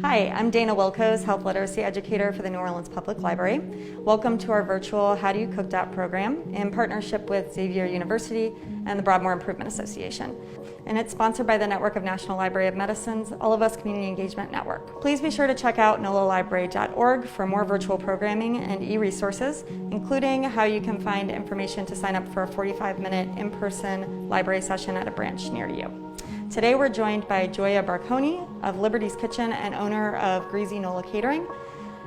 Hi, I'm Dana Wilkosz, Health Literacy Educator for the New Orleans Public Library. Welcome to our virtual How Do You Cook Dat program in partnership with Xavier University and the Broadmoor Improvement Association. And it's sponsored by the Network of National Library of Medicine's All of Us Community Engagement Network. Please be sure to check out nolalibrary.org for more virtual programming and e-resources, including how you can find information to sign up for a 45-minute in-person library session at a branch near you. Today we're joined by Gioia Barconey of Liberty's Kitchen and owner of Greezy NOLA Catering,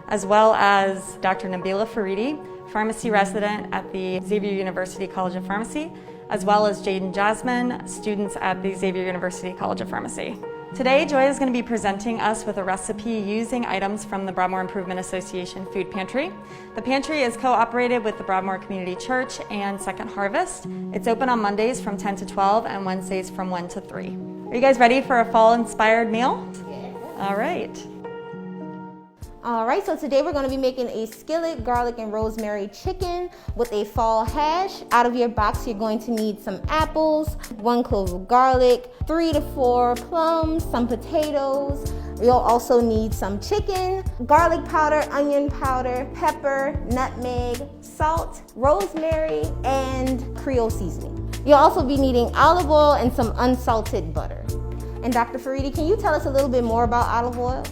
as well as Dr. Nabila Faridi, pharmacy resident at the Xavier University College of Pharmacy, as well as Jade and Jasmine, students at the Xavier University College of Pharmacy. Today, Gioia is going to be presenting us with a recipe using items from the Broadmoor Improvement Association Food Pantry. The pantry is co-operated with the Broadmoor Community Church and Second Harvest. It's open on Mondays from 10 to 12 and Wednesdays from 1 to 3. Are you guys ready for a fall-inspired meal? Yes. All right. Alright, so today we're going to be making a skillet garlic and rosemary chicken with a fall hash. Out of your box, you're going to need some apples, 1 clove of garlic, 3 to 4 plums, some potatoes. You'll also need some chicken, garlic powder, onion powder, pepper, nutmeg, salt, rosemary, and Creole seasoning. You'll also be needing olive oil and some unsalted butter. And Dr. Faridi, can you tell us a little bit more about olive oil?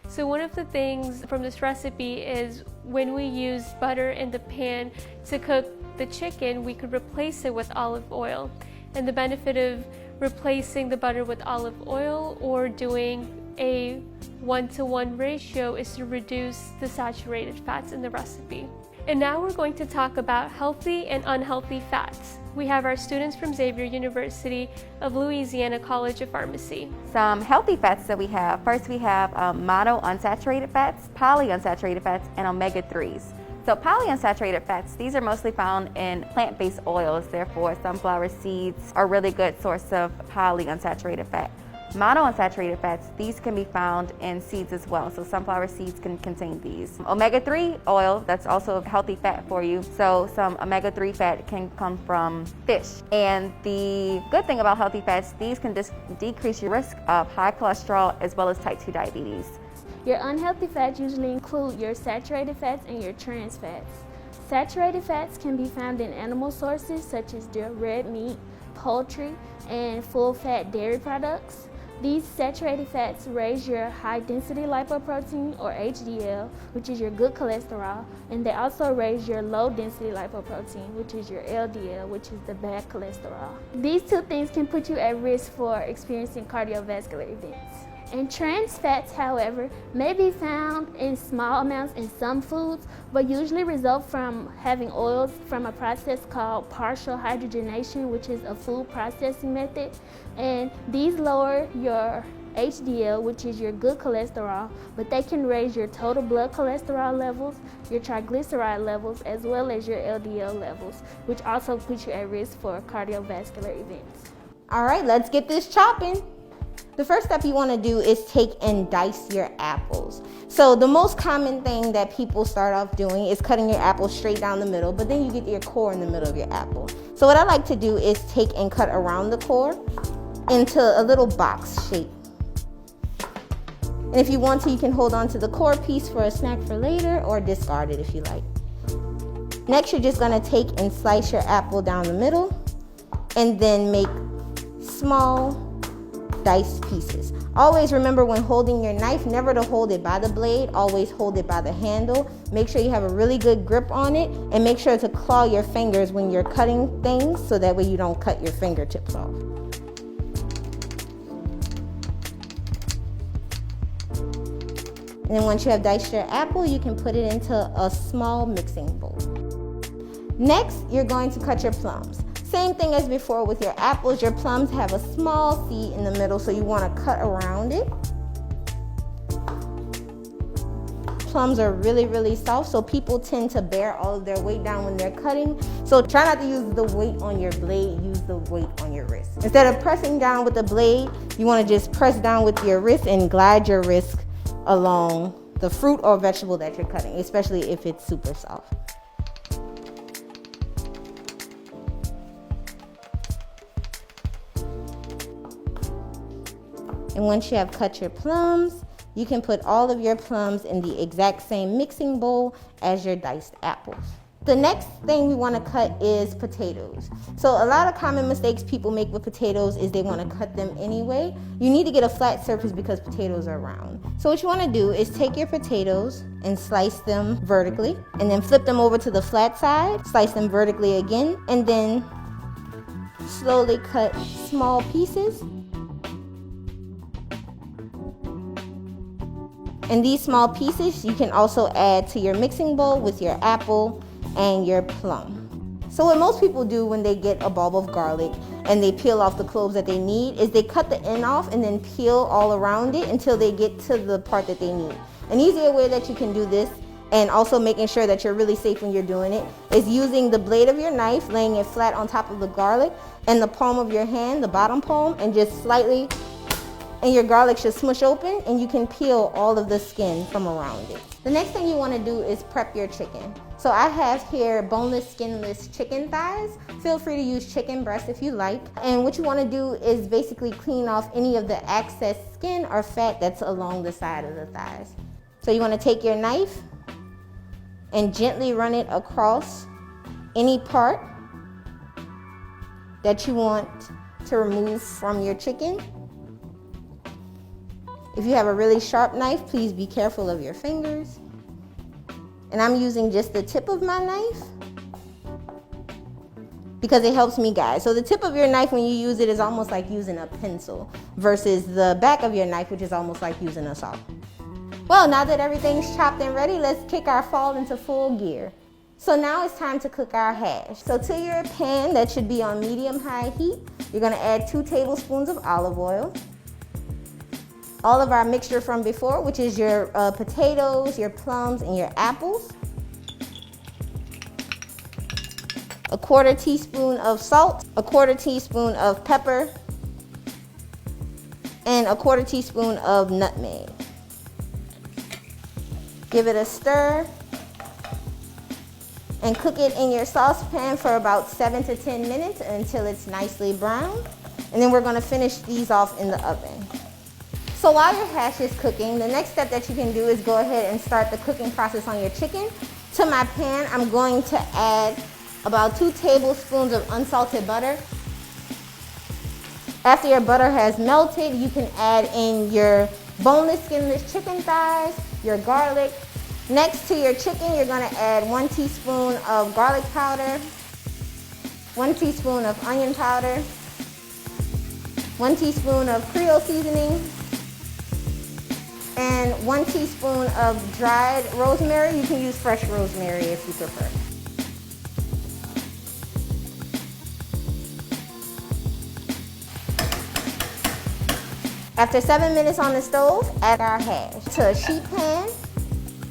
So one of the things from this recipe is when we use butter in the pan to cook the chicken, we could replace it with olive oil. And the benefit of replacing the butter with olive oil or doing a 1-to-1 ratio is to reduce the saturated fats in the recipe. And now we're going to talk about healthy and unhealthy fats. We have our students from Xavier University of Louisiana College of Pharmacy. Some healthy fats that we have. First we have monounsaturated fats, polyunsaturated fats, and omega-3s. So polyunsaturated fats, these are mostly found in plant-based oils. Therefore, sunflower seeds are a really good source of polyunsaturated fat. Monounsaturated fats, these can be found in seeds as well, so sunflower seeds can contain these. Omega-3 oil, that's also a healthy fat for you, so some omega-3 fat can come from fish. And the good thing about healthy fats, these can decrease your risk of high cholesterol as well as type 2 diabetes. Your unhealthy fats usually include your saturated fats and your trans fats. Saturated fats can be found in animal sources such as the red meat, poultry, and full-fat dairy products. These saturated fats raise your high-density lipoprotein, or HDL, which is your good cholesterol, and they also raise your low-density lipoprotein, which is your LDL, which is the bad cholesterol. These two things can put you at risk for experiencing cardiovascular events. And trans fats, however, may be found in small amounts in some foods, but usually result from having oils from a process called partial hydrogenation, which is a food processing method. And these lower your HDL, which is your good cholesterol, but they can raise your total blood cholesterol levels, your triglyceride levels, as well as your LDL levels, which also puts you at risk for cardiovascular events. Alright, let's get this chopping. The first step you want to do is take and dice your apples. So the most common thing that people start off doing is cutting your apple straight down the middle, but then you get your core in the middle of your apple. So what I like to do is take and cut around the core into a little box shape. And if you want to, you can hold on to the core piece for a snack for later or discard it if you like. Next, you're just going to take and slice your apple down the middle and then make small diced pieces. Always remember when holding your knife, never to hold it by the blade, always hold it by the handle. Make sure you have a really good grip on it and make sure to claw your fingers when you're cutting things so that way you don't cut your fingertips off. And then once you have diced your apple, you can put it into a small mixing bowl. Next, you're going to cut your plums. Same thing as before with your apples. Your plums have a small seed in the middle, so you want to cut around it. Plums are really soft, so people tend to bear all of their weight down when they're cutting. So try not to use the weight on your blade, use the weight on your wrist. Instead of pressing down with the blade, you want to just press down with your wrist and glide your wrist along the fruit or vegetable that you're cutting, especially if it's super soft. And once you have cut your plums, you can put all of your plums in the exact same mixing bowl as your diced apples. The next thing we want to cut is potatoes. So a lot of common mistakes people make with potatoes is they want to cut them anyway. You need to get a flat surface because potatoes are round. So what you want to do is take your potatoes and slice them vertically, and then flip them over to the flat side, slice them vertically again, and then slowly cut small pieces. And these small pieces you can also add to your mixing bowl with your apple and your plum. So what most people do when they get a bulb of garlic and they peel off the cloves that they need is they cut the end off and then peel all around it until they get to the part that they need. An easier way that you can do this, and also making sure that you're really safe when you're doing it, is using the blade of your knife, laying it flat on top of the garlic, and the palm of your hand, the bottom palm, and just slightly, and your garlic should smush open and you can peel all of the skin from around it. The next thing you want to do is prep your chicken. So I have here boneless, skinless chicken thighs. Feel free to use chicken breast if you like. And what you want to do is basically clean off any of the excess skin or fat that's along the side of the thighs. So you want to take your knife and gently run it across any part that you want to remove from your chicken. If you have a really sharp knife, please be careful of your fingers. And I'm using just the tip of my knife because it helps me guide. So the tip of your knife when you use it is almost like using a pencil versus the back of your knife, which is almost like using a saw. Well, now that everything's chopped and ready, let's kick our fall into full gear. So now it's time to cook our hash. So to your pan that should be on medium-high heat, you're gonna add 2 tablespoons of olive oil. All of our mixture from before, which is your potatoes, your plums, and your apples. A 1/4 teaspoon of salt, a 1/4 teaspoon of pepper, and a 1/4 teaspoon of nutmeg. Give it a stir and cook it in your saucepan for about 7 to 10 minutes until it's nicely brown. And then we're gonna finish these off in the oven. So while your hash is cooking, the next step that you can do is go ahead and start the cooking process on your chicken. To my pan, I'm going to add about 2 tablespoons of unsalted butter. After your butter has melted, you can add in your boneless, skinless chicken thighs, your garlic. Next to your chicken, you're gonna add 1 teaspoon of garlic powder, 1 teaspoon of onion powder, 1 teaspoon of Creole seasoning, and 1 teaspoon of dried rosemary. You can use fresh rosemary if you prefer. After 7 minutes on the stove, add our hash to a sheet pan.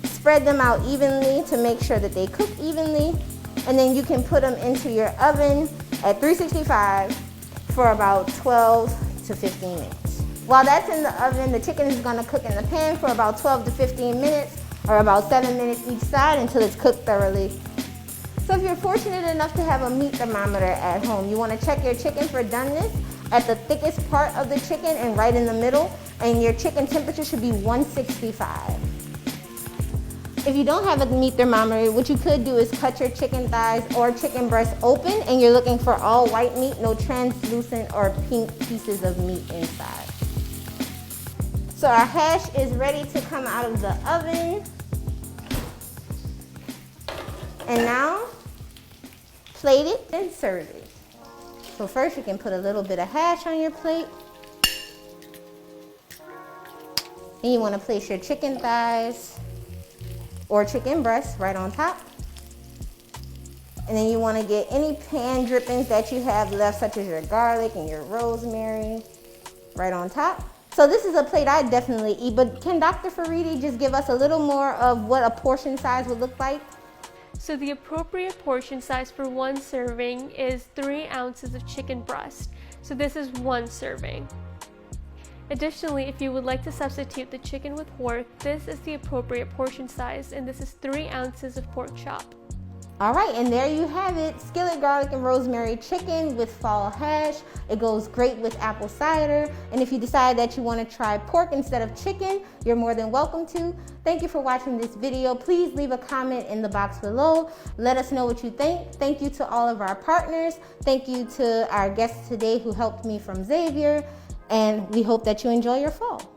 Spread them out evenly to make sure that they cook evenly. And then you can put them into your oven at 365 for about 12 to 15 minutes. While that's in the oven, the chicken is gonna cook in the pan for about 12 to 15 minutes, or about 7 minutes each side until it's cooked thoroughly. So if you're fortunate enough to have a meat thermometer at home, you wanna check your chicken for doneness at the thickest part of the chicken and right in the middle, and your chicken temperature should be 165. If you don't have a meat thermometer, what you could do is cut your chicken thighs or chicken breast open, and you're looking for all white meat, no translucent or pink pieces of meat inside. So our hash is ready to come out of the oven. And now, plate it and serve it. So first you can put a little bit of hash on your plate. And you want to place your chicken thighs or chicken breasts right on top. And then you want to get any pan drippings that you have left, such as your garlic and your rosemary, right on top. So this is a plate I definitely eat, but can Dr. Faridi just give us a little more of what a portion size would look like? So the appropriate portion size for 1 serving is 3 ounces of chicken breast. So this is 1 serving. Additionally, if you would like to substitute the chicken with pork, this is the appropriate portion size, and this is 3 ounces of pork chop. All right, and there you have it, skillet garlic and rosemary chicken with fall hash. It goes great with apple cider. And if you decide that you want to try pork instead of chicken, you're more than welcome to. Thank you for watching this video. Please leave a comment in the box below. Let us know what you think. Thank you to all of our partners. Thank you to our guests today who helped me from Xavier. And we hope that you enjoy your fall.